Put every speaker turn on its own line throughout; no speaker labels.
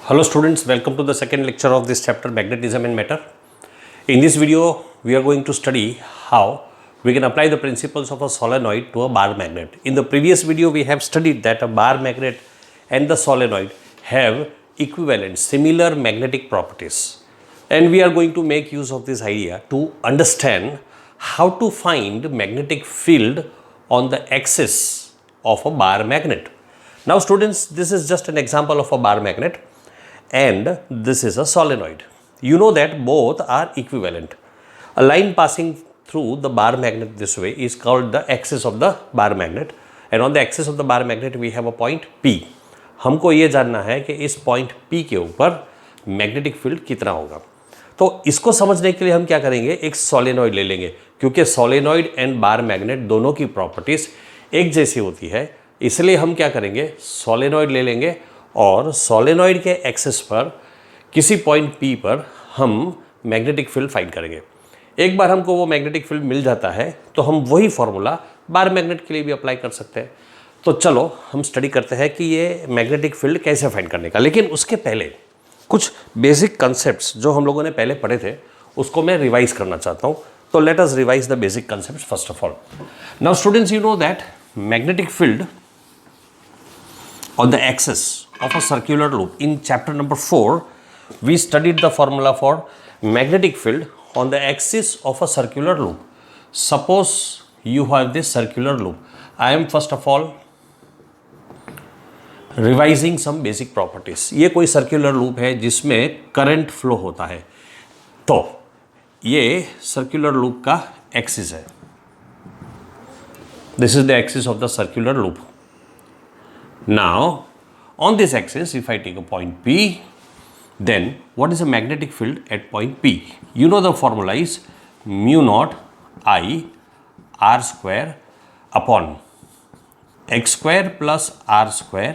Hello students, welcome to the second lecture of this chapter, Magnetism and Matter. In this video, we are going to study how we can apply the principles of a solenoid to a bar magnet. In the previous video, we have studied that a bar magnet and the solenoid have equivalent, similar magnetic properties. And we are going to make use of this idea to understand how to find magnetic field on the axis of a bar magnet. Now students, this is just an example of a bar magnet and this is a solenoid. You know that both are equivalent. A line passing through the bar magnet this way is called the axis of the bar magnet, and on the axis of the bar magnet we have a point P. हमको ये जानना है कि इस point P के ऊपर magnetic field कितना होगा। तो इसको समझने के लिए हम क्या करेंगे, एक सोलेनॉइड ले लेंगे, क्योंकि सोलेनॉइड एंड बार मैग्नेट दोनों की प्रॉपर्टीज एक जैसी होती है। इसलिए हम क्या करेंगे, सोलेनॉइड ले लेंगे और सोलेनॉइड के एक्सिस पर किसी पॉइंट P पर हम मैग्नेटिक फील्ड फाइंड करेंगे। एक बार हमको वो मैग्नेटिक फील्ड मिल जाता है तो हम वही फॉर्मूला बार मैग्नेट के लिए भी अप्लाई कर सकते हैं। तो चलो हम स्टडी करते हैं कि ये मैग्नेटिक फील्ड कैसे फाइंड करने का। लेकिन उसके पहले कुछ बेसिक कंसेप्ट्स जो हम लोगों ने पहले पढ़े थे उसको मैं रिवाइज करना चाहता हूँ। तो let us revise the basic concepts first of all. Now students, you know that magnetic field on the axis of a circular loop. In chapter number 4, we studied the formula for magnetic field on the axis of a circular loop. Suppose you have this circular loop. I am first of all revising some basic properties. ये कोई circular loop है जिसमें current flow होता है। तो ये circular loop का axis है। This is the axis of the circular loop. Now, on this axis, if I take a point P, then what is a magnetic field at point P? You know the formula is mu naught I r square upon x square plus r square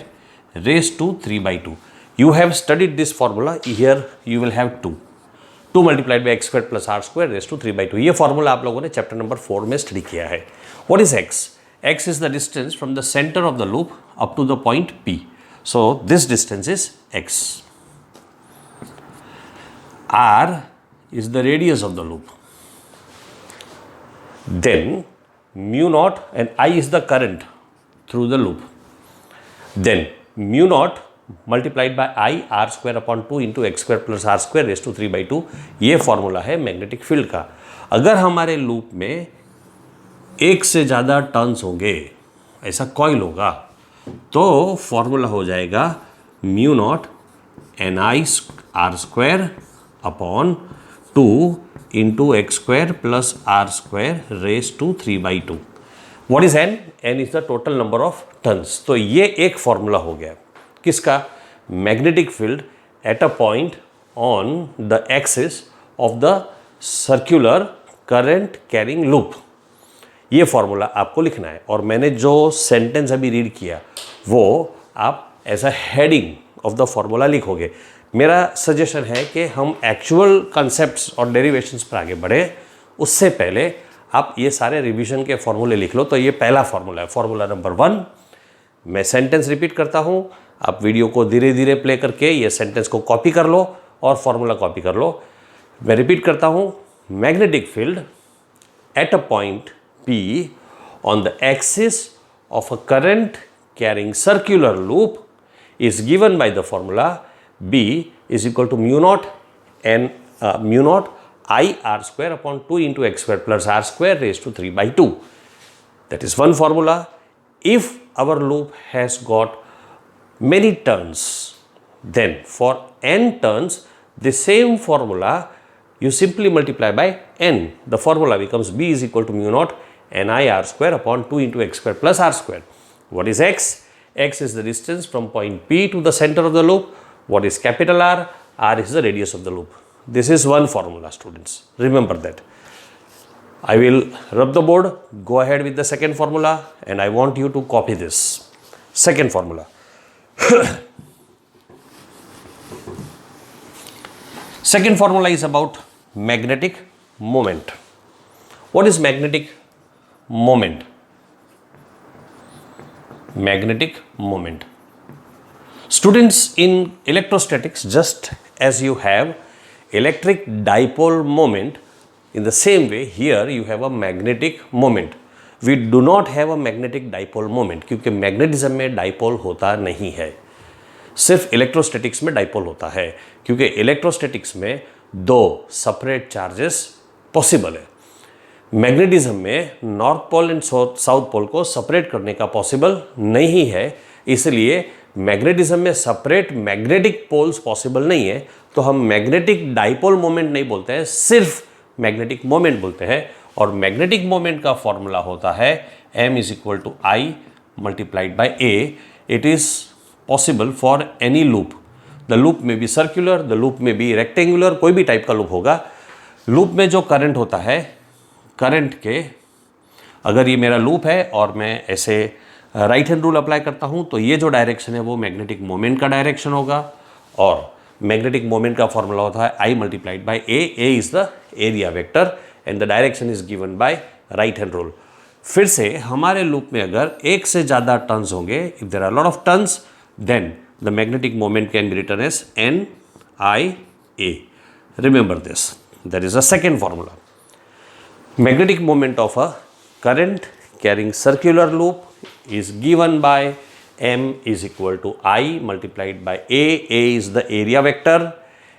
raised to 3 by 2. You have studied this formula. Here you will have 2. 2 multiplied by x square plus r square raised to 3 by 2. ये formula आप लोगों ने chapter number 4 में study किया है. What is x? X is the distance from the center of the loop up to the point P. So this distance is x. R is the radius of the loop. Then mu naught, and I is the current through the loop. Then mu naught multiplied by I r square upon 2 into x square plus r square raised to 3 by 2. ये formula है magnetic field का। अगर हमारे loop में एक से ज़्यादा turns होंगे, ऐसा कॉइल होगा, तो फॉर्मूला हो जाएगा mu naught N I R square upon 2 into x square plus R square raise to 3 by 2। What is N? N is the total number of turns. तो ये एक फॉर्मूला हो गया किसका, magnetic field at a point on the axis of the circular current carrying loop. ये formula आपको लिखना है, और मैंने जो सेंटेंस अभी रीड किया वो आप as a heading of the formula लिखोगे। मेरा सजेशन है कि हम एक्चुअल कॉन्सेप्ट्स और डेरिवेशंस पर आगे बढ़े उससे पहले आप ये सारे रिवीजन के फॉर्मूले लिख लो। तो ये पहला फॉर्मूला है, फॉर्मूला नंबर 1। मैं सेंटेंस रिपीट करता हूँ, आप वीडियो को धीरे धीरे प्ले करके ये सेंटेंस को कॉपी कर लो और फॉर्मूला कॉपी कर लो। मैं रिपीट करता हूँ, magnetic field at a point P on the axis of a current carrying circular loop is given by the formula B is equal to mu naught I r square upon 2 into x square plus r square raised to 3 by 2. That is one formula. If our loop has got many turns, then for n turns, the same formula you simply multiply by n. The formula becomes B is equal to mu naught n I r square upon 2 into x square plus r square. What is x? X is the distance from point P to the center of the loop. What is capital R? R is the radius of the loop. This is one formula, students. Remember that. I will rub the board. Go ahead with the second formula, and I want you to copy this. Second formula. Second formula is about magnetic moment. What is magnetic moment? Magnetic moment. Students, in electrostatics, just as you have electric dipole moment, in the same way here you have a magnetic moment. We do not have a magnetic dipole moment क्योंकि magnetism में dipole होता नहीं है, सिर्फ electrostatics में dipole होता है क्योंकि इलेक्ट्रोस्टैटिक्स में दो सेपरेट चार्जेस पॉसिबल है। मैग्नेटिज्म में north pole and south pole को सेपरेट करने का पॉसिबल नहीं है, इसलिए मैग्नेटिज्म में सेपरेट मैग्नेटिक पोल्स पॉसिबल नहीं है, तो हम मैग्नेटिक डाइपोल मोमेंट नहीं बोलते हैं, सिर्फ मैग्नेटिक मोमेंट बोलते हैं। और मैग्नेटिक मोमेंट का फॉर्मूला होता है m is equal to I multiplied by A. It is possible for any loop. The loop may be circular, the loop may be rectangular, कोई भी टाइप का लूप होगा। लूप में जो करंट होता है, करंट के, अगर ये मेरा लूप है और मैं ऐसे राइट हैंड रूल अप्लाई करता हूँ तो ये जो डायरेक्शन है वो मैग्नेटिक मोमेंट का डायरेक्शन होगा। और मैग्नेटिक मोमेंट का फॉर्मूला होता है आई multiplied by A. A is the area vector and the direction is given by right hand rule. फिर से हमारे लूप में अगर एक से ज़्यादा टर्न्स होंगे, if there are lot of turns, then the magnetic moment can be written as N I A. Remember this, that is a second formula. Magnetic moment of a current carrying circular loop is given by m is equal to I multiplied by A. A is the area vector,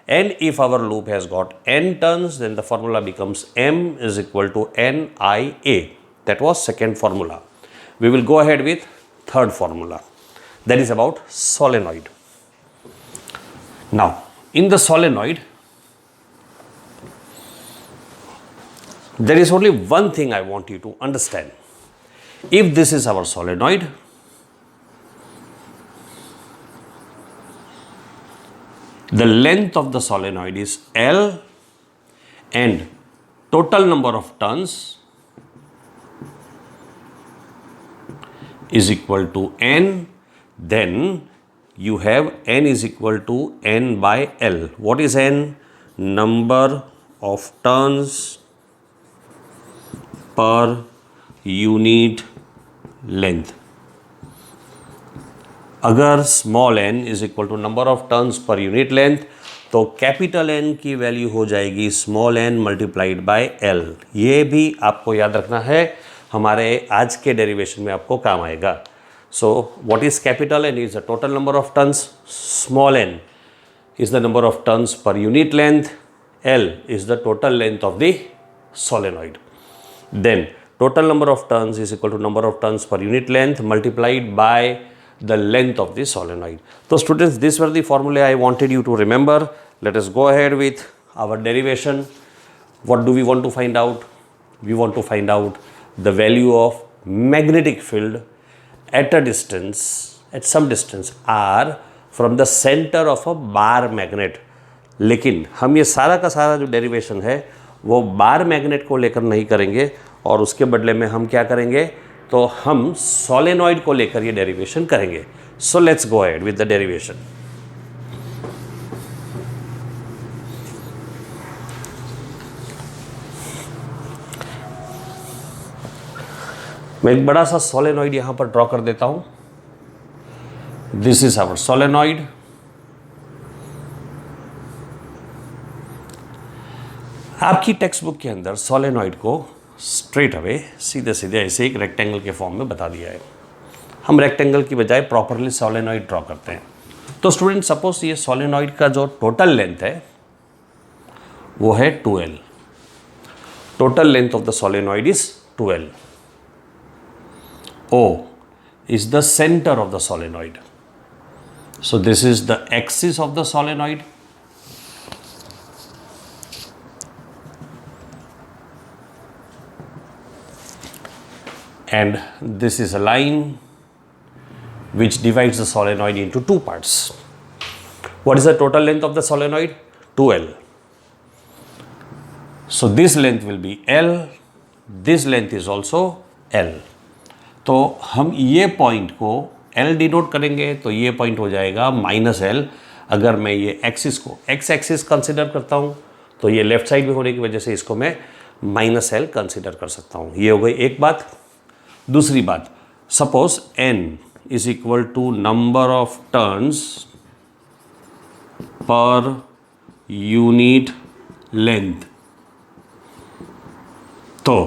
and if our loop has got n turns, then the formula becomes m is equal to NIA. That was second formula. We will go ahead with third formula. That is about solenoid. Now, in the solenoid, there is only one thing I want you to understand. If this is our solenoid, the length of the solenoid is L and total number of turns is equal to N, then you have N is equal to N by L. What is N? Number of turns per unit length. अगर small n is equal to number of turns per unit length, तो capital N की value हो जाएगी small n multiplied by L। ये भी आपको याद रखना है, हमारे आज के डेरिवेशन में आपको काम आएगा। So what is capital N? Is the total number of turns, small n is the number of turns per unit length, L is the total length of the solenoid. Then total number of turns is equal to number of turns per unit length multiplied by the length of the solenoid. So students, these were the formulae I wanted you to remember. Let us go ahead with our derivation. What do we want to find out? We want to find out the value of magnetic field at a distance, at some distance r from the center of a bar magnet. लेकिन हम ये सारा का सारा जो derivation है वो bar magnet को लेकर नहीं करेंगे, और उसके बदले में हम क्या करेंगे, तो हम सोलेनॉइड को लेकर ये डेरिवेशन करेंगे। So let's go ahead with the derivation. मैं एक बड़ा सा सोलेनॉइड यहां पर ड्रॉ कर देता हूं। This is our solenoid. आपकी टेक्स्ट बुक के अंदर सोलेनॉइड को स्ट्रेट अवे सीधे सीधे ऐसे एक रेक्टेंगल के फॉर्म में बता दिया है। हम रेक्टेंगल की बजाय प्रॉपरली सोलेनॉइड ड्रॉ करते हैं। तो स्टूडेंट, सपोज ये सोलेनॉइड का जो टोटल लेंथ है वो है 2L। Total length of the solenoid is 2L। O is the center of the solenoid. So this is the axis of the solenoid. And this is a line which divides the solenoid into two parts. What is the total length of the solenoid? 2L. So this length will be L. This length is also L. तो हम ये point को L denote करेंगे, तो ये point हो जाएगा -L। अगर मैं ये एक्सिस को x एक्सिस कंसिडर करता हूँ तो ये लेफ्ट साइड में होने की वजह से इसको मैं -L कंसिडर कर सकता हूँ। ये हो गई एक बात। दूसरी बात, suppose n is equal to number of turns per unit length. तो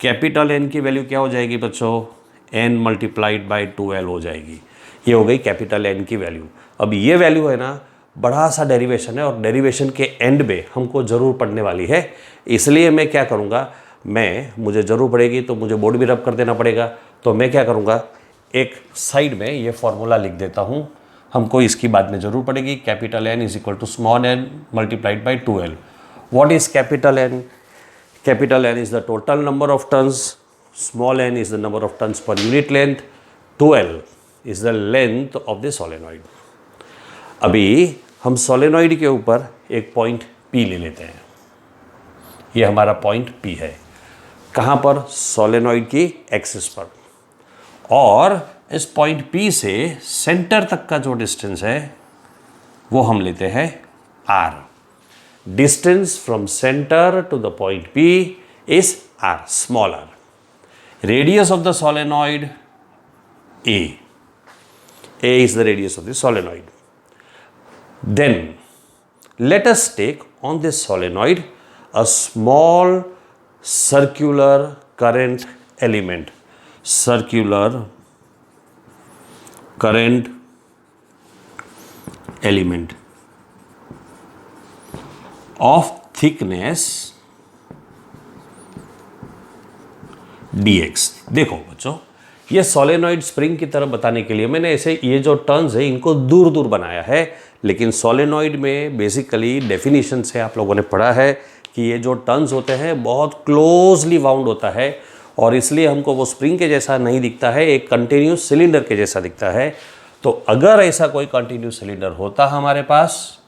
कैपिटल एन की वैल्यू क्या हो जाएगी बच्चों, एन मल्टीप्लाइड बाई 2l हो जाएगी। ये हो गई कैपिटल एन की वैल्यू। अब ये वैल्यू है ना, बड़ा सा डेरिवेशन है और डेरिवेशन के एंड में हमको ज़रूर पढ़ने वाली है, इसलिए मैं क्या करूँगा, मुझे ज़रूर पड़ेगी तो मुझे बोर्ड भी रब कर देना पड़ेगा। तो मैं क्या करूँगा, एक साइड में ये फॉर्मूला लिख देता हूँ, हमको इसकी बाद में ज़रूर पड़ेगी। Capital N is equal to small N multiplied by 2l। What is capital N? Capital N is the total number of turns, small N is the number of turns per unit length, 2l is the length of the solenoid. अभी हम solenoid के ऊपर एक point P ले लेते हैं। ये हमारा पॉइंट P है, कहाँ पर, सोलेनॉइड की एक्सिस पर। और इस पॉइंट P से सेंटर तक का जो डिस्टेंस है वो हम लेते हैं R। Distance from centre to the point P is R, small r। Radius of the solenoid A is the radius of the solenoid. Then let us take on this solenoid a small circular current element. Circular current element of thickness dx। देखो बच्चों, ये solenoid spring की तरह बताने के लिए मैंने ऐसे ये जो टर्न्स है इनको दूर दूर बनाया है, लेकिन सोलेनॉइड में बेसिकली डेफिनेशन से आप लोगों ने पढ़ा है कि ये जो टर्न्स होते हैं बहुत क्लोजली वाउंड होता है और इसलिए हमको वो स्प्रिंग के जैसा नहीं दिखता है, एक कंटिन्यूस सिलेंडर के जैसा दिखता है। तो अगर ऐसा कोई कंटिन्यूस सिलेंडर होता हमारे पास,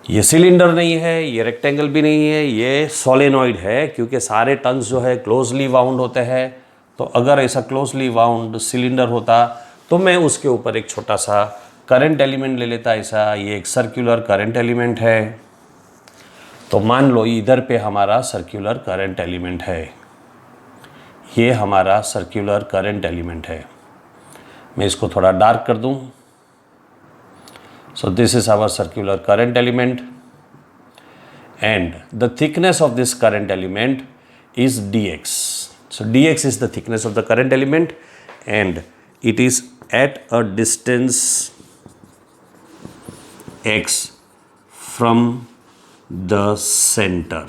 ये सिलेंडर नहीं है, ये रेक्टेंगल भी नहीं है, ये सोलेनॉइड है, क्योंकि सारे टर्न्स जो है क्लोजली वाउंड होते हैं। तो अगर ऐसा क्लोजली वाउंड सिलेंडर होता तो मैं उसके ऊपर एक छोटा सा करंट एलिमेंट ले लेता। ऐसा ये एक सर्कुलर करंट एलिमेंट है। तो मान लो इधर पे हमारा सर्कुलर करंट एलिमेंट है, ये हमारा सर्कुलर करंट एलिमेंट है। मैं इसको थोड़ा डार्क कर दूं। So this is our circular current element and the thickness of this current element is dx. So dx is the thickness of the current element and it is at a distance x from the center.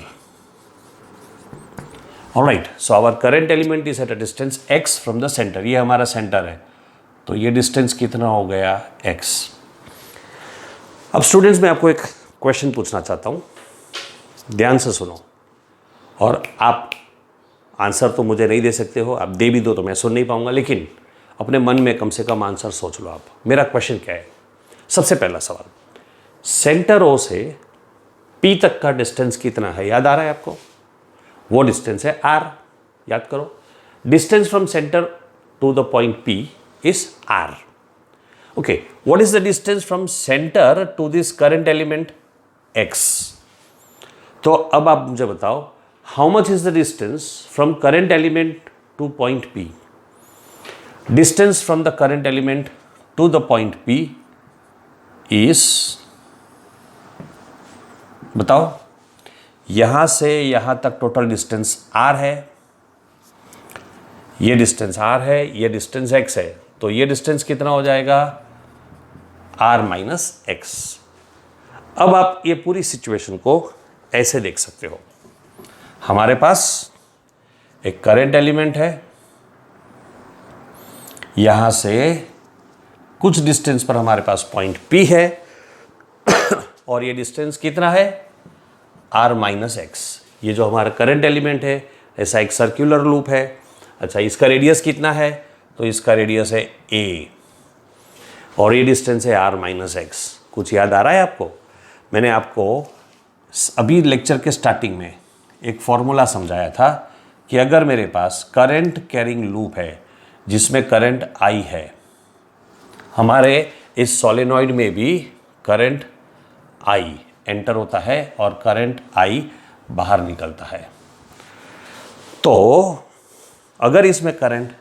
Alright, so our current element is at a distance x from the center. ये हमारा centre है, तो ये distance कितना हो गया, x। अब students मैं आपको एक क्वेश्चन पूछना चाहता हूँ, ध्यान से सुनो। और आप आंसर तो मुझे नहीं दे सकते हो, आप दे भी दो तो मैं सुन नहीं पाऊंगा, लेकिन अपने मन में कम से कम आंसर सोच लो आप। मेरा क्वेश्चन क्या है? सबसे पहला सवाल, सेंटर ओ से पी तक का डिस्टेंस कितना है, याद आ रहा है आपको? वो डिस्टेंस है r, याद करो। Distance from centre to the point P is r। Okay, what is the distance from centre to this current element, x। तो अब आप मुझे बताओ, how much is the distance from current element to point P? Distance from the current element to the point P is, बताओ, यहां से यहां तक टोटल डिस्टेंस r है, ये डिस्टेंस r है, ये डिस्टेंस x है, तो ये डिस्टेंस कितना हो जाएगा, r माइनस x। अब आप ये पूरी सिचुएशन को ऐसे देख सकते हो, हमारे पास एक करंट एलिमेंट है, यहां से कुछ डिस्टेंस पर हमारे पास पॉइंट P है और ये डिस्टेंस कितना है, r माइनस एक्स। ये जो हमारा करंट एलिमेंट है, ऐसा एक सर्कुलर लूप है। अच्छा, इसका रेडियस कितना है, तो इसका रेडियस है a और ये डिस्टेंस है r माइनस एक्स। कुछ याद आ रहा है आपको? मैंने आपको अभी लेक्चर के स्टार्टिंग में एक फॉर्मूला समझाया था कि अगर मेरे पास करंट कैरिंग लूप है जिसमें करंट I है, हमारे इस सोलेनॉइड में भी करंट I एंटर होता है और करंट I बाहर निकलता है। तो अगर इसमें करंट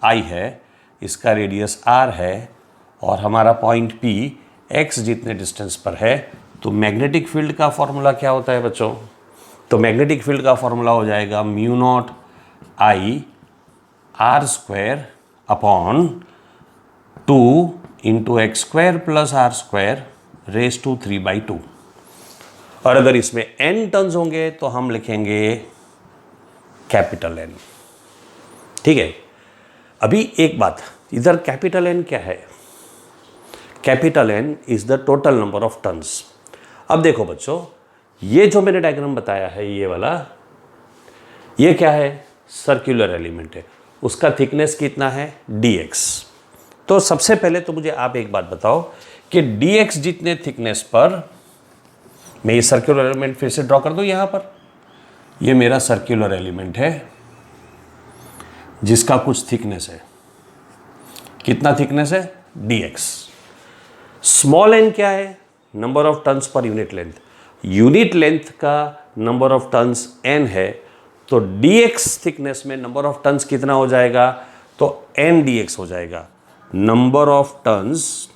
I है, इसका रेडियस R है और हमारा पॉइंट P x जितने डिस्टेंस पर है, तो मैग्नेटिक फील्ड का फॉर्मूला क्या होता है बच्चों? तो मैग्नेटिक फील्ड का फॉर्मूला हो जाएगा mu naught I R square upon 2 into x square plus R square raise to 3/2। और अगर इसमें n टर्न्स होंगे तो हम लिखेंगे कैपिटल N। ठीक है, अभी एक बात, इधर कैपिटल N क्या है? Capital N is the total number of turns. अब देखो बच्चों, ये जो मैंने डायग्राम बताया है, ये वाला, ये क्या है? सर्कुलर एलिमेंट है, उसका थिकनेस कितना है? dx। तो सबसे पहले तो मुझे आप एक बात बताओ कि dx जितने थिकनेस पर, मैं ये सर्कुलर एलिमेंट फिर से ड्रॉ कर दूं यहां पर, ये मेरा सर्कुलर एलिमेंट है जिसका कुछ थिकनेस है। कितना थिकनेस है? dx। स्मॉल n क्या है? Number of turns per unit length. Unit length का नंबर ऑफ टर्न्स n है, तो dx थिकनेस में नंबर ऑफ टर्न्स कितना हो जाएगा? तो n dx हो जाएगा। Number of turns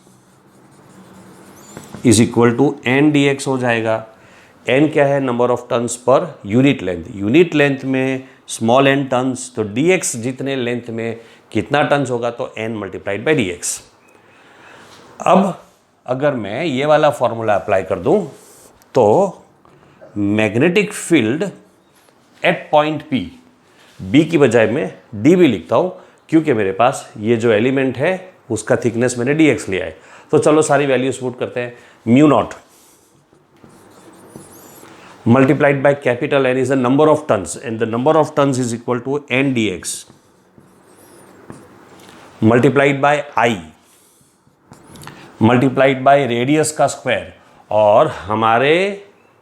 is equal to n dx हो जाएगा। n क्या है? Number of turns per unit length. Unit length में स्मॉल n टर्न्स, तो dx जितने लेंथ में कितना टर्न्स होगा? तो n मल्टीप्लाइड बाई dx। अब अगर मैं ये वाला फॉर्मूला अप्लाई कर दूं, तो magnetic field eight point P, B की बजाय मैं D भी लिखता हूं, क्योंकि मेरे पास ये जो एलिमेंट है उसका थिकनेस मैंने dx लिया है। तो चलो सारी वैल्यूज पुट करते हैं। Mu naught multiplied by capital N is the number of turns, and the number of turns is equal to n dx multiplied by I multiplied by radius का square, और हमारे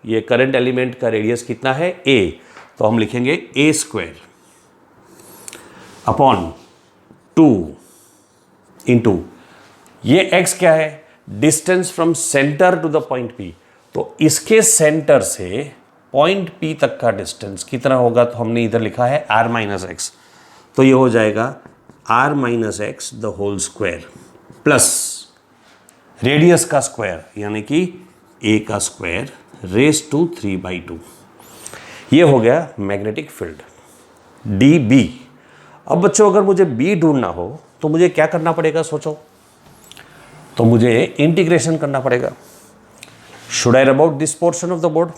ये करंट एलिमेंट का radius कितना है? a, तो हम लिखेंगे a स्क्वायर अपॉन 2 इंटू ये x क्या है? Distance from centre to the point P। तो इसके सेंटर से पॉइंट P तक का डिस्टेंस कितना होगा? तो हमने इधर लिखा है r माइनस एक्स, तो ये हो जाएगा r minus x the whole square plus radius का स्क्वायर यानी कि a का स्क्वायर रेस टू 3/2। ये हो गया मैग्नेटिक फील्ड dB। अब बच्चों, अगर मुझे B ढूंढना हो तो मुझे क्या करना पड़ेगा? सोचो, तो मुझे इंटीग्रेशन करना पड़ेगा। Should I about this portion of the board?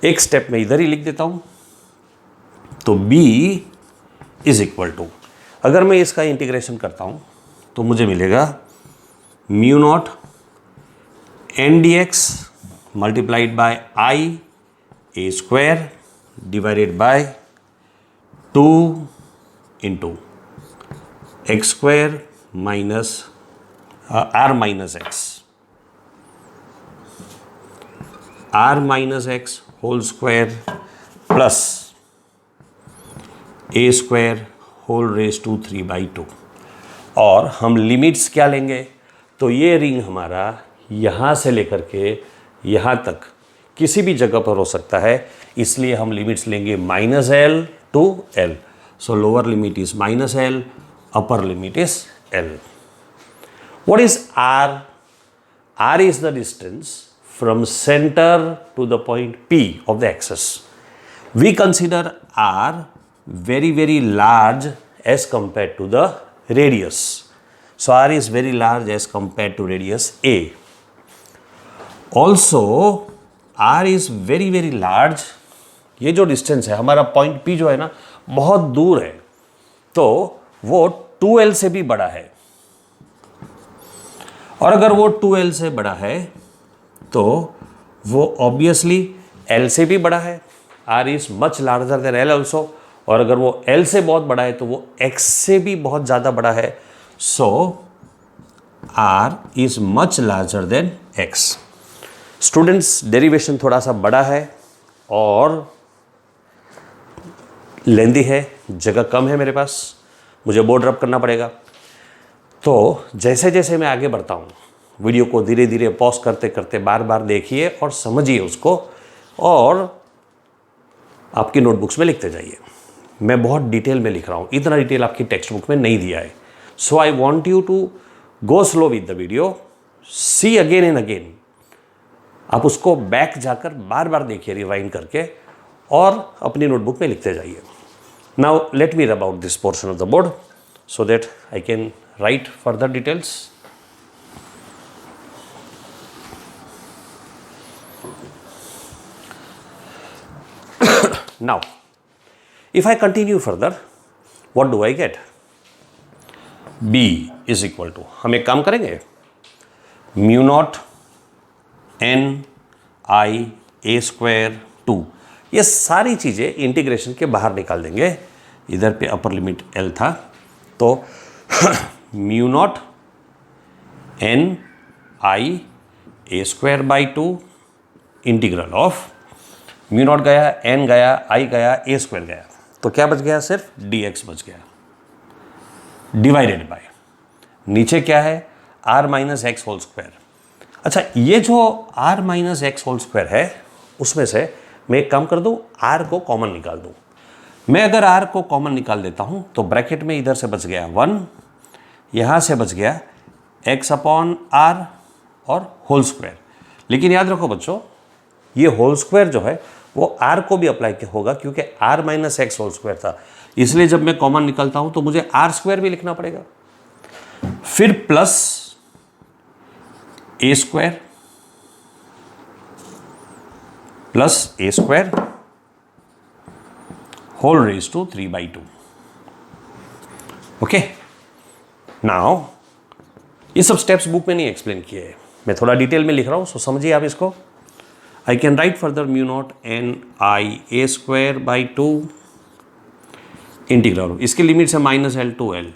एक स्टेप में इधर ही लिख देता हूं। तो b इज इक्वल टू, अगर मैं इसका इंटीग्रेशन करता हूं तो मुझे मिलेगा mu naught n dx multiplied by i a square divided by 2 into x square minus r minus x, r minus x whole square plus a square whole raise to 3/2। और हम लिमिट्स क्या लेंगे? तो ये रिंग हमारा यहाँ से लेकर के यहाँ तक किसी भी जगह पर हो सकता है, इसलिए हम लिमिट्स लेंगे -L to L। So lower limit is -L, upper limit is L। What is R? R is the distance from center to the point P of the axis. We consider R very large as compared to the radius. So R is very large as compared to radius A. Also R is very large, ये जो distance है हमारा point P जो है ना, बहुत दूर है, तो वो 2L से भी बड़ा है। और अगर वो 2L से बड़ा है तो वो ऑब्वियसली L से भी बड़ा है। R is much larger then L also. और अगर वो L से बहुत बड़ा है तो वो X से भी बहुत ज़्यादा बड़ा है। सो R is much larger then X। Students, derivation थोड़ा सा बड़ा है और लेंदी है, जगह कम है मेरे पास, मुझे बोर्ड रब करना पड़ेगा। तो जैसे जैसे मैं आगे बढ़ता हूँ, वीडियो को धीरे धीरे पॉज करते करते बार बार देखिए और समझिए उसको, और आपकी नोटबुक्स में लिखते जाइए। मैं बहुत डिटेल में लिख रहा हूँ, इतना डिटेल आपकी टेक्स्ट बुक में नहीं दिया है। So I want you to go slow with the video see again and again, आप उसको बैक जाकर बार बार देखिए रिवाइंड करके और अपनी नोटबुक में लिखते जाइए. नाउ लेट मी रब out this portion of the board so that I can write further details. Now, if I continue further, what do I get? B is equal to, हम एक काम करेंगे, mu naught N I A square 2, ये सारी चीज़ें integration के बाहर निकाल देंगे. इधर पे अपर लिमिट L था, तो mu naught N I A square by 2 integral of mu naught गया, एन गया, आई गया, ए स्क्वायर गया, तो क्या बच गया? सिर्फ डी एक्स बच गया, डिवाइडेड बाय नीचे क्या है? R minus x whole square. अच्छा, ये जो R minus x whole square है उसमें से मैं एक काम कर दूँ, आर को कॉमन निकाल दूँ. मैं अगर r को कॉमन निकाल देता हूं तो ब्रैकेट में इधर से बच गया 1, यहां से बच गया x अपॉन आर और होल स्क्वायर. लेकिन याद रखो बच्चों, ये होल स्क्वायर जो है वो r को भी अप्लाई होगा, क्योंकि r minus x whole square था, इसलिए जब मैं कॉमन निकालता हूं तो मुझे r स्क्वायर भी लिखना पड़ेगा. फिर plus A square plus A square whole raised to 3/2. Okay, now ये सब स्टेप्स बुक में नहीं एक्सप्लेन किए हैं, मैं थोड़ा डिटेल में लिख रहा हूँ, सो समझिए आप इसको. I can write further mu naught N I A square by 2 integral, इसकी लिमिट है माइनस एल टू एल.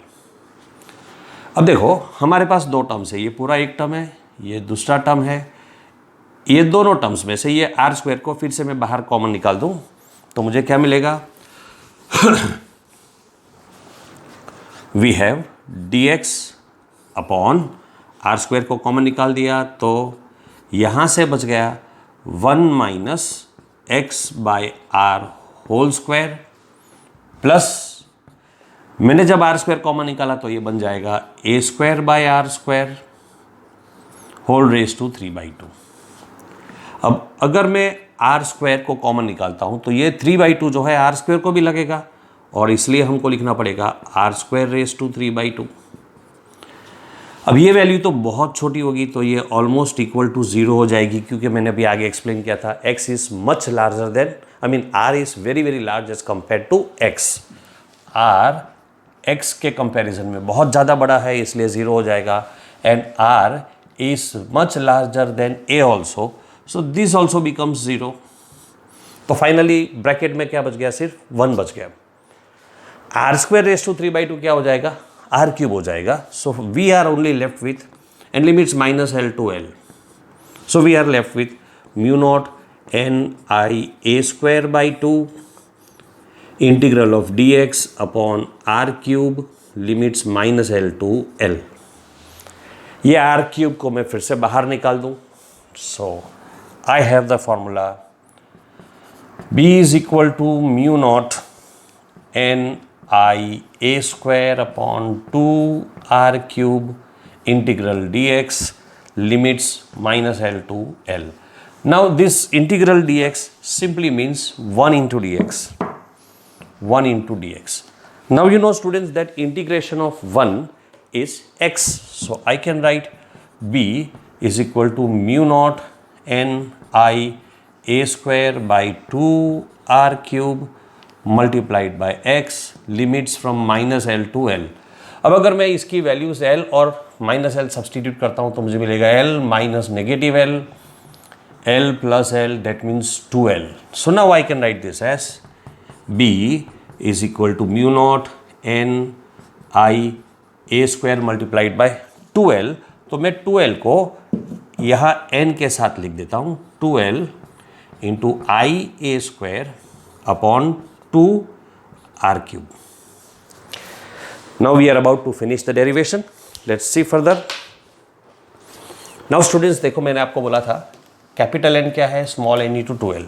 अब देखो हमारे पास दो टर्म्स है, ये पूरा एक टर्म है, ये दूसरा टर्म है. ये दोनों टर्म्स में से ये आर स्क्वायर को फिर से मैं बाहर कॉमन निकाल दूँ तो मुझे क्या मिलेगा? We have d x upon R square को कॉमन निकाल दिया तो यहाँ से बच गया 1 minus x by R whole square, plus मैंने जब आर स्क्वायर कॉमन निकाला तो ये बन जाएगा A square by R square whole raise to 3/2. अब अगर मैं आर स्क्वायर को कॉमन निकालता हूँ तो ये 3/2 जो है आर स्क्वायर को भी लगेगा, और इसलिए हमको लिखना पड़ेगा आर स्क्वायर रेज टू 3/2. अब ये वैल्यू तो बहुत छोटी होगी, तो ये ऑलमोस्ट इक्वल टू 0 हो जाएगी, क्योंकि मैंने अभी आगे एक्सप्लेन किया था x is much larger than, I mean r is very very large as compare to x. r x के कंपैरिजन में बहुत ज़्यादा बड़ा है, इसलिए 0 हो जाएगा. And r is much larger than a also, so this also becomes 0. तो फाइनली ब्रैकेट में क्या बच गया? सिर्फ 1 बच गया. आर स्क्वायर रेज टू 3/2 क्या हो जाएगा? आर क्यूब हो जाएगा. So we are only left with, and limits minus L to L, so we are left with mu naught N I A square by 2 integral of d x upon R cube limits minus L to L. ये R cube को मैं फिर से बाहर निकाल दूँ, सो I have the formula B is equal to mu naught n I a square upon 2 r cube integral dx limits minus L to L. Now this integral dx simply means 1 into dx. 1 into dx. Now you know students that integration of 1 is x. So I can write B is equal to mu naught n I a square by 2 r cube multiplied by x limits from minus L to L. अब अगर मैं इसकी values L और minus L substitute करता हूँ तो मुझे मिलेगा L minus negative L, L plus L, that means 2L. So now I can write this as B is equal to mu naught n I a square multiplied by 2L. तो मैं 2L को यहाँ n के साथ लिख देता हूँ, 2L into I A square upon 2 R cube. Now we are about to finish the derivation. Let's see further. Now students देखो, मैंने आपको बोला था कैपिटल N क्या है? Small n into 2L.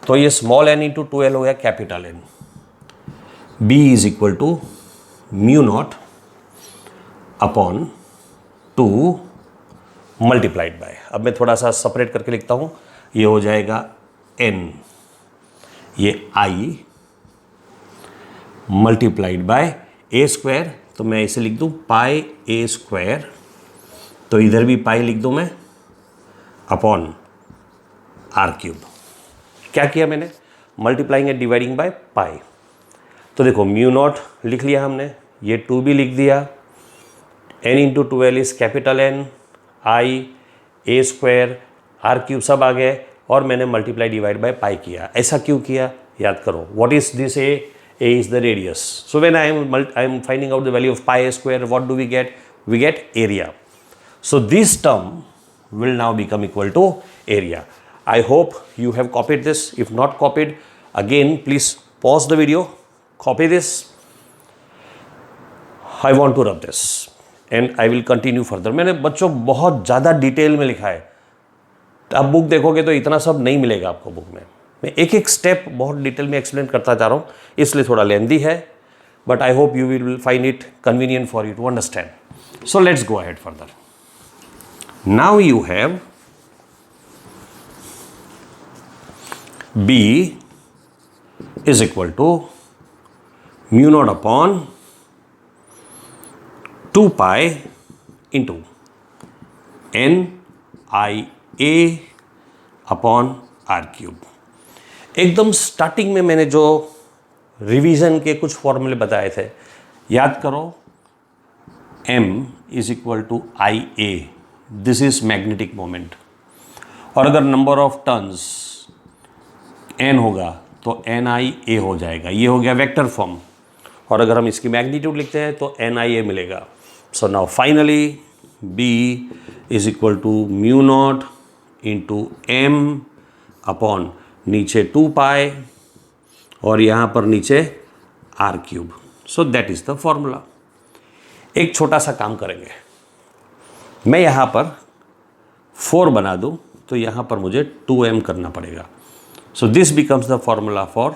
तो ये स्मॉल n इंटू 2L हो गया capital N. B is equal to mu naught upon 2 multiplied by, अब मैं थोड़ा सा सेपरेट करके लिखता हूँ, ये हो जाएगा n, ये i multiplied by A square, तो मैं इसे लिख दूँ पाई ए स्क्वायर, तो इधर भी पाई लिख दूँ मैं, अपॉन आर क्यूब। क्या किया मैंने, multiplying and dividing by pi. तो देखो म्यू नॉट लिख लिया हमने, ये 2 भी लिख दिया, n into 12 is capital N, I A square R cube सब आ गए, और मैंने मल्टीप्लाई डिवाइड बाय पाई किया। ऐसा क्यों किया, याद करो, what is this A is the radius, so when I am finding out the value of pi square, what do we get area. So this term will now become equal to area. I hope you have copied this. If not copied, again please pause the video, copy this. I want to rub this and I will continue further. मैंने बच्चों बहुत ज़्यादा detail में लिखा है, आप book देखोगे तो इतना सब नहीं मिलेगा आपको बुक में। मैं एक एक स्टेप बहुत डिटेल में एक्सप्लेन करता जा रहा हूँ, इसलिए थोड़ा लेंदी है, but I hope you will find it convenient for you to understand. So let's go ahead further. Now you have B is equal to mu naught upon 2 pi into n I a upon r cube। एकदम starting में मैंने जो revision के कुछ फॉर्मूले बताए थे, याद करो, m is equal to I a, this is magnetic moment, और अगर नंबर ऑफ टर्न्स n होगा तो NIA हो जाएगा, ये हो गया वेक्टर फॉर्म, और अगर हम इसकी मैग्नीट्यूड लिखते हैं तो NIA मिलेगा। So now finally B is equal to mu naught into m upon नीचे 2 पाई और यहाँ पर नीचे r cube. So that is the formula. एक छोटा सा काम करेंगे, मैं यहाँ पर 4 बना दूँ तो यहाँ पर मुझे 2m करना पड़ेगा। So this becomes the formula for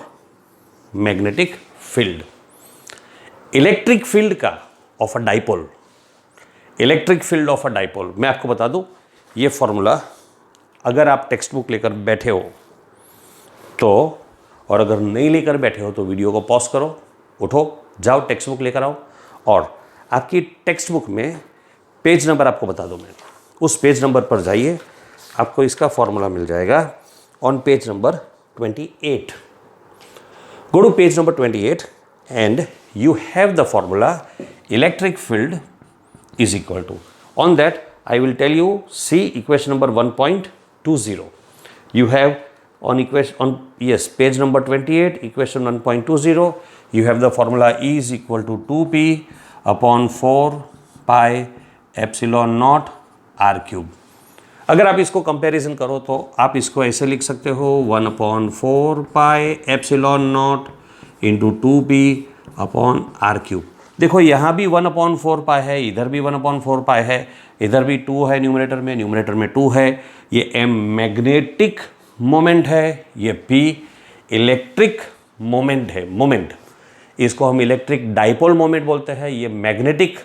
magnetic field. Electric field का of a dipole, electric field of a dipole, मैं आपको बता दूँ ये फॉर्मूला अगर आप टेक्स्ट बुक लेकर बैठे हो तो, और अगर नहीं लेकर बैठे हो तो वीडियो को पॉज करो, उठो, जाओ टेक्स्ट बुक लेकर आओ, और आपकी टेक्स्ट बुक में पेज नंबर आपको बता दूं मैं, उस पेज नंबर पर जाइए, आपको इसका फॉर्मूला मिल जाएगा on page number 28। Go to page number 28 and you have the formula electric field is equal to, on that I will tell you, see equation number 1.20 you have on equation on yes page number 28 equation 1.20 you have the formula E is equal to 2p upon 4 pi epsilon naught R cube. अगर आप इसको comparison करो तो आप इसको ऐसे लिख सकते हो 1/4 pi epsilon naught into 2p upon R cube. देखो यहाँ भी 1/4 पाई है, इधर भी 1/4 पाई है, इधर भी 2 है न्यूमरेटर में 2 है। ये m मैग्नेटिक मोमेंट है, ये p इलेक्ट्रिक मोमेंट है, मोमेंट, इसको हम इलेक्ट्रिक डाइपोल मोमेंट बोलते हैं। ये मैग्नेटिक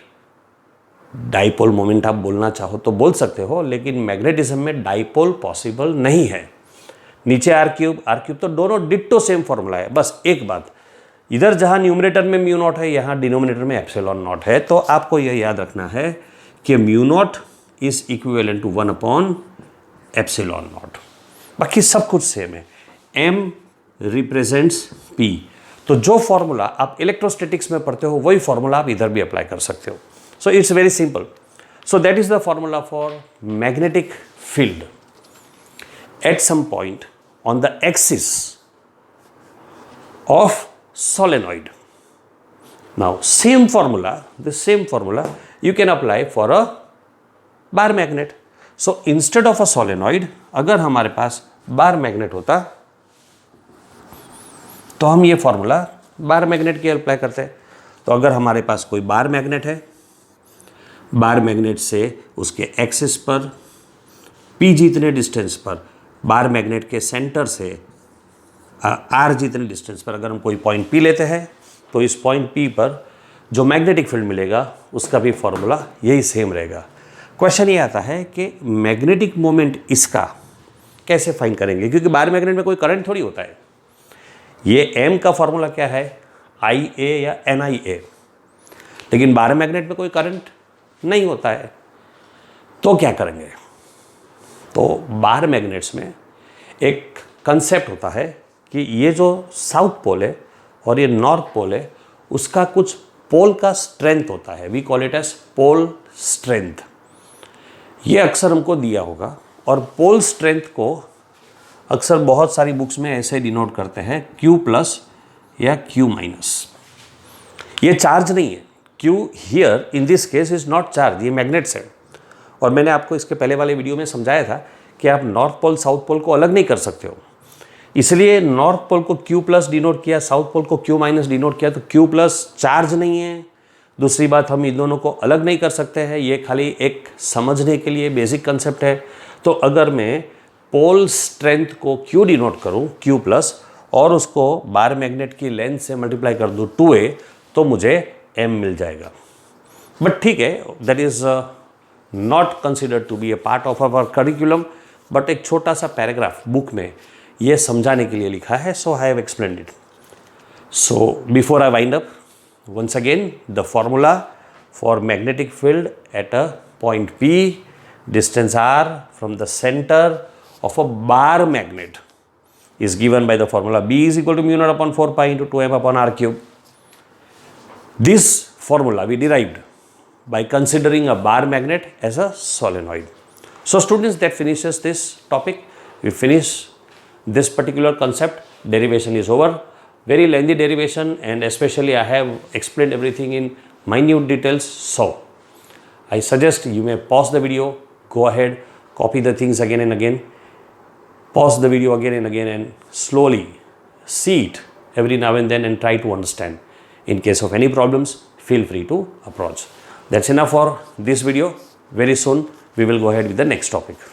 डाइपोल मोमेंट आप बोलना चाहो तो बोल सकते हो, लेकिन मैग्नेटिज्म में डाइपोल पॉसिबल नहीं है। नीचे आर क्यूब तो दोनों डिट्टो सेम फॉर्मूला है। बस एक बात, इधर जहाँ न्यूमरेटर में म्यू नॉट है, यहाँ डिनोमिनेटर में एप्सिलॉन नॉट है, तो आपको यह याद रखना है कि mu naught is equivalent to 1 epsilon naught. बाकी सब कुछ सेम है। m रिप्रेजेंट्स p, तो जो फॉर्मूला आप इलेक्ट्रोस्टैटिक्स में पढ़ते हो वही फॉर्मूला आप इधर भी अप्लाई कर सकते हो। So it's very simple. So that is the formula for magnetic field at some point on the axis of solenoid. Now same formula, the same formula you can apply for a bar magnet. So instead of a solenoid, अगर हमारे पास bar magnet होता तो हम ये formula bar magnet की apply करते हैं। तो अगर हमारे पास कोई बार मैग्नेट है, बार मैग्नेट से उसके एक्सिस पर P जितने डिस्टेंस पर, बार मैग्नेट के सेंटर से R जितने डिस्टेंस पर अगर हम कोई पॉइंट P लेते हैं तो इस पॉइंट P पर जो मैग्नेटिक फील्ड मिलेगा उसका भी फॉर्मूला यही सेम रहेगा। क्वेश्चन ये आता है कि मैग्नेटिक मोमेंट इसका कैसे फाइंड करेंगे, क्योंकि बार मैग्नेट में कोई करंट थोड़ी होता है। ये m का फॉर्मूला क्या है, IA या NIA, लेकिन बार मैग्नेट में कोई करंट नहीं होता है। तो क्या करेंगे, तो बार मैग्नेट्स में एक कंसेप्ट होता है कि ये जो साउथ पोल है और ये नॉर्थ पोल है, उसका कुछ पोल का स्ट्रेंथ होता है। We call it as pole strength. ये अक्सर हमको दिया होगा, और पोल स्ट्रेंथ को अक्सर बहुत सारी बुक्स में ऐसे डिनोट करते हैं Q+ या Q-। ये चार्ज नहीं है। Q here in this case is not charge, ये मैग्नेट्स है। और मैंने आपको इसके पहले वाले वीडियो में समझाया था कि आप नॉर्थ पोल साउथ पोल को अलग नहीं कर सकते हो, इसलिए नॉर्थ पोल को Q+ डिनोट किया, साउथ पोल को Q- डिनोट किया। तो Q+ चार्ज नहीं है। दूसरी बात, हम इन दोनों को अलग नहीं कर सकते हैं, ये खाली एक समझने के लिए बेसिक कंसेप्ट है। तो अगर मैं पोल स्ट्रेंथ को Q डिनोट करूं, Q+, और उसको बार मैग्नेट की लेंथ से मल्टीप्लाई कर दूं 2a, तो मुझे m मिल जाएगा। बट ठीक है, that is not considered to be a part of our curriculum, but एक छोटा सा पैराग्राफ बुक में ये समझाने के लिए लिखा है, so I have explained it. So before I wind up, once again the formula for magnetic field at a point P, distance r from the center of a bar magnet, is given by the formula B is equal to mu0/4 pi into 2m/r³. This formula we derived by considering a bar magnet as a solenoid. So students, that finishes this topic. We finish this particular concept. Derivation is over. Very lengthy derivation, and especially I have explained everything in minute details. So I suggest you may pause the video, go ahead, copy the things again and again, pause the video again and again, and slowly see it every now and then and try to understand. In case of any problems, feel free to approach. That's enough for this video. Very soon we will go ahead with the next topic.